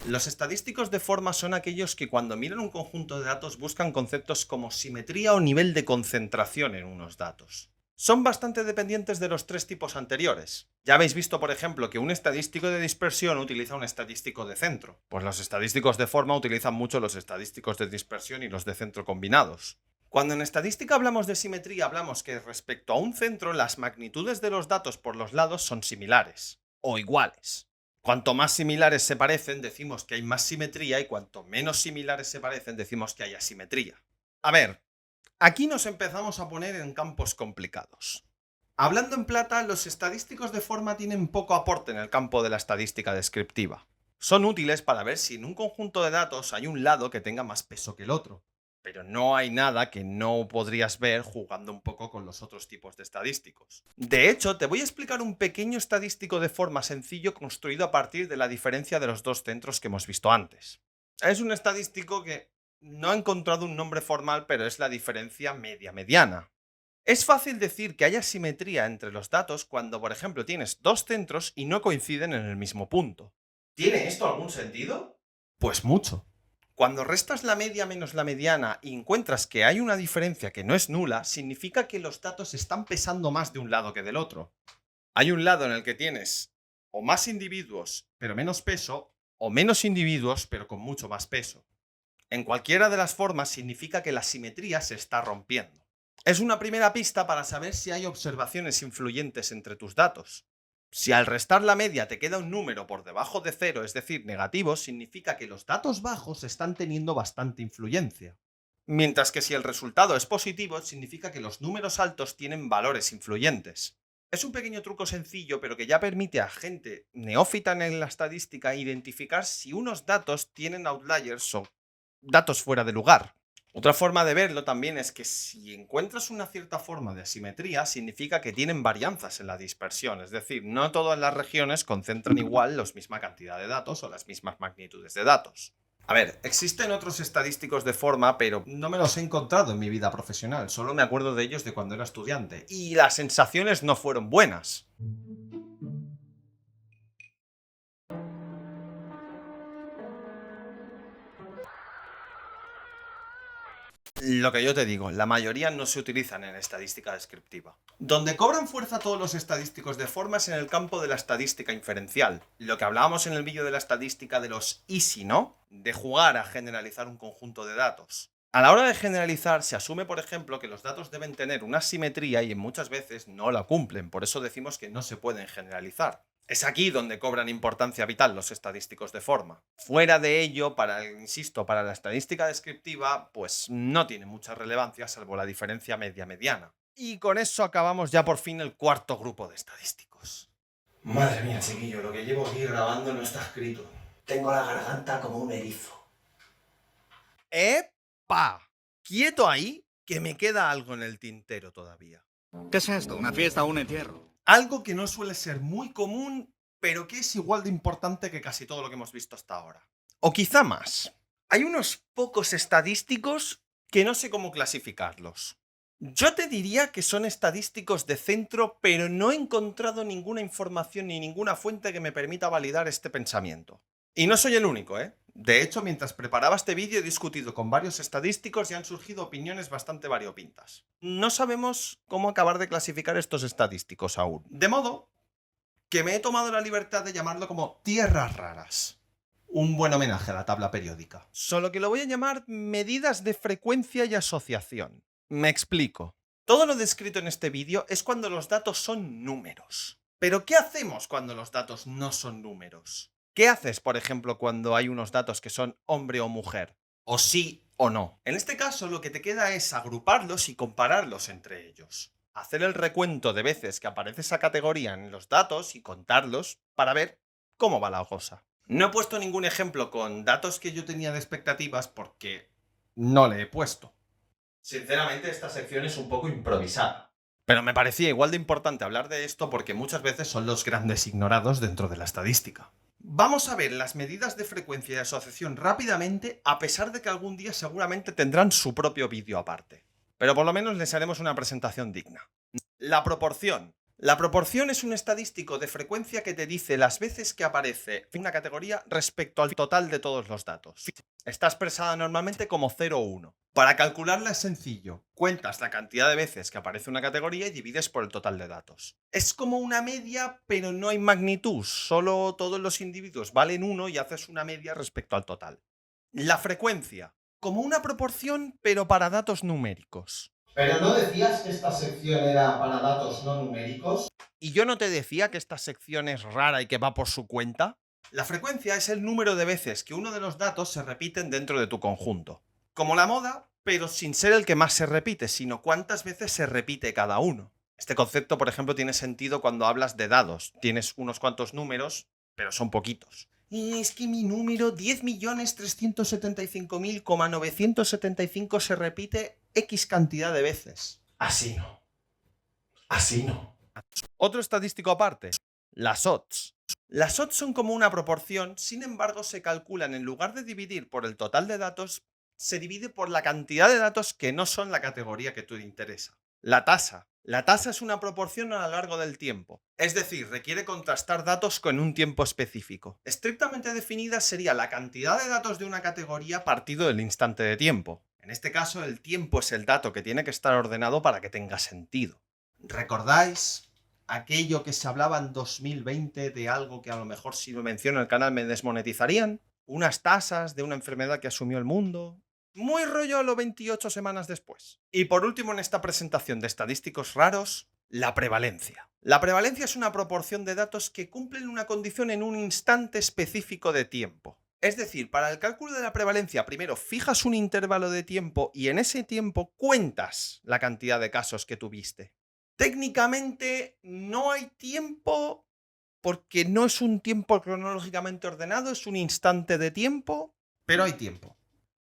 Los estadísticos de forma son aquellos que cuando miran un conjunto de datos buscan conceptos como simetría o nivel de concentración en unos datos. Son bastante dependientes de los tres tipos anteriores. Ya habéis visto, por ejemplo, que un estadístico de dispersión utiliza un estadístico de centro. Pues los estadísticos de forma utilizan mucho los estadísticos de dispersión y los de centro combinados. Cuando en estadística hablamos de simetría, hablamos que respecto a un centro, las magnitudes de los datos por los lados son similares o iguales. Cuanto más similares se parecen, decimos que hay más simetría y cuanto menos similares se parecen, decimos que hay asimetría. A ver, aquí nos empezamos a poner en campos complicados. Hablando en plata, los estadísticos de forma tienen poco aporte en el campo de la estadística descriptiva. Son útiles para ver si en un conjunto de datos hay un lado que tenga más peso que el otro. Pero no hay nada que no podrías ver jugando un poco con los otros tipos de estadísticos. De hecho, te voy a explicar un pequeño estadístico de forma sencillo construido a partir de la diferencia de los dos centros que hemos visto antes. Es un estadístico que no ha encontrado un nombre formal, pero es la diferencia media-mediana. Es fácil decir que haya simetría entre los datos cuando, por ejemplo, tienes dos centros y no coinciden en el mismo punto. ¿Tiene esto algún sentido? Pues mucho. Cuando restas la media menos la mediana y encuentras que hay una diferencia que no es nula, significa que los datos están pesando más de un lado que del otro. Hay un lado en el que tienes o más individuos pero menos peso, o menos individuos pero con mucho más peso. En cualquiera de las formas significa que la simetría se está rompiendo. Es una primera pista para saber si hay observaciones influyentes entre tus datos. Si al restar la media te queda un número por debajo de cero, es decir, negativo, significa que los datos bajos están teniendo bastante influencia. Mientras que si el resultado es positivo, significa que los números altos tienen valores influyentes. Es un pequeño truco sencillo, pero que ya permite a gente neófita en la estadística identificar si unos datos tienen outliers o datos fuera de lugar. Otra forma de verlo también es que si encuentras una cierta forma de asimetría, significa que tienen varianzas en la dispersión, es decir, no todas las regiones concentran igual la misma cantidad de datos o las mismas magnitudes de datos. A ver, existen otros estadísticos de forma, pero no me los he encontrado en mi vida profesional, solo me acuerdo de ellos de cuando era estudiante, y las sensaciones no fueron buenas. Lo que yo te digo, la mayoría no se utilizan en estadística descriptiva. Donde cobran fuerza todos los estadísticos de forma es en el campo de la estadística inferencial. Lo que hablábamos en el vídeo de la estadística de los easy, ¿no? De jugar a generalizar un conjunto de datos. A la hora de generalizar, se asume, por ejemplo, que los datos deben tener una simetría y muchas veces no la cumplen, por eso decimos que no se pueden generalizar. Es aquí donde cobran importancia vital los estadísticos de forma. Fuera de ello, insisto, para la estadística descriptiva, pues no tiene mucha relevancia salvo la diferencia media-mediana. Y con eso acabamos ya por fin el cuarto grupo de estadísticos. Madre mía, chiquillo, lo que llevo aquí grabando no está escrito. Tengo la garganta como un erizo. ¡Epa! Quieto ahí, que me queda algo en el tintero todavía. ¿Qué es esto? ¿Una fiesta o un entierro? Algo que no suele ser muy común, pero que es igual de importante que casi todo lo que hemos visto hasta ahora. O quizá más. Hay unos pocos estadísticos que no sé cómo clasificarlos. Yo te diría que son estadísticos de centro, pero no he encontrado ninguna información ni ninguna fuente que me permita validar este pensamiento. Y no soy el único, ¿eh? De hecho, mientras preparaba este vídeo he discutido con varios estadísticos y han surgido opiniones bastante variopintas. No sabemos cómo acabar de clasificar estos estadísticos aún. De modo que me he tomado la libertad de llamarlo como tierras raras. Un buen homenaje a la tabla periódica. Solo que lo voy a llamar medidas de frecuencia y asociación. Me explico. Todo lo descrito en este vídeo es cuando los datos son números. Pero ¿qué hacemos cuando los datos no son números? ¿Qué haces, por ejemplo, cuando hay unos datos que son hombre o mujer? O sí o no. En este caso, lo que te queda es agruparlos y compararlos entre ellos. Hacer el recuento de veces que aparece esa categoría en los datos y contarlos para ver cómo va la cosa. No he puesto ningún ejemplo con datos que yo tenía de expectativas porque no le he puesto. Sinceramente, esta sección es un poco improvisada. Pero me parecía igual de importante hablar de esto porque muchas veces son los grandes ignorados dentro de la estadística. Vamos a ver las medidas de frecuencia y asociación rápidamente, a pesar de que algún día seguramente tendrán su propio vídeo aparte. Pero por lo menos les haremos una presentación digna. La proporción. La proporción es un estadístico de frecuencia que te dice las veces que aparece una categoría respecto al total de todos los datos. Está expresada normalmente como 0 o 1. Para calcularla es sencillo. Cuentas la cantidad de veces que aparece una categoría y divides por el total de datos. Es como una media, pero no hay magnitud. Solo todos los individuos valen 1 y haces una media respecto al total. La frecuencia. Como una proporción, pero para datos numéricos. ¿Pero no decías que esta sección era para datos no numéricos? ¿Y yo no te decía que esta sección es rara y que va por su cuenta? La frecuencia es el número de veces que uno de los datos se repiten dentro de tu conjunto. Como la moda, pero sin ser el que más se repite, sino cuántas veces se repite cada uno. Este concepto, por ejemplo, tiene sentido cuando hablas de dados. Tienes unos cuantos números, pero son poquitos. Y es que mi número 10.375.975 se repite X cantidad de veces. Así no. Así no. Otro estadístico aparte, las odds. Las odds son como una proporción, sin embargo se calculan en lugar de dividir por el total de datos, se divide por la cantidad de datos que no son la categoría que te interesa. La tasa. La tasa es una proporción a lo largo del tiempo, es decir, requiere contrastar datos con un tiempo específico. Estrictamente definida sería la cantidad de datos de una categoría partido del instante de tiempo. En este caso, el tiempo es el dato que tiene que estar ordenado para que tenga sentido. ¿Recordáis aquello que se hablaba en 2020 de algo que a lo mejor si lo menciono en el canal me desmonetizarían? Unas tasas de una enfermedad que asumió el mundo. Muy rollo a lo 28 semanas después. Y por último en esta presentación de estadísticos raros, la prevalencia. La prevalencia es una proporción de datos que cumplen una condición en un instante específico de tiempo. Es decir, para el cálculo de la prevalencia, primero fijas un intervalo de tiempo y en ese tiempo cuentas la cantidad de casos que tuviste. Técnicamente no hay tiempo porque no es un tiempo cronológicamente ordenado, es un instante de tiempo, pero hay tiempo.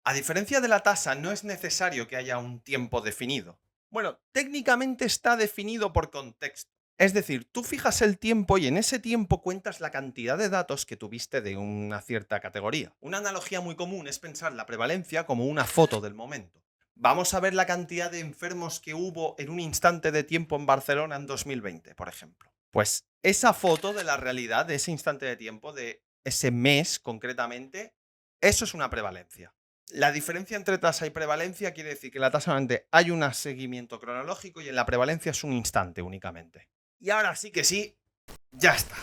A diferencia de la tasa, no es necesario que haya un tiempo definido. Bueno, técnicamente está definido por contexto. Es decir, tú fijas el tiempo y en ese tiempo cuentas la cantidad de datos que tuviste de una cierta categoría. Una analogía muy común es pensar la prevalencia como una foto del momento. Vamos a ver la cantidad de enfermos que hubo en un instante de tiempo en Barcelona en 2020, por ejemplo. Pues esa foto de la realidad de ese instante de tiempo, de ese mes concretamente, eso es una prevalencia. La diferencia entre tasa y prevalencia quiere decir que en la tasa solamente hay un seguimiento cronológico y en la prevalencia es un instante únicamente. Y ahora sí que sí, ya está.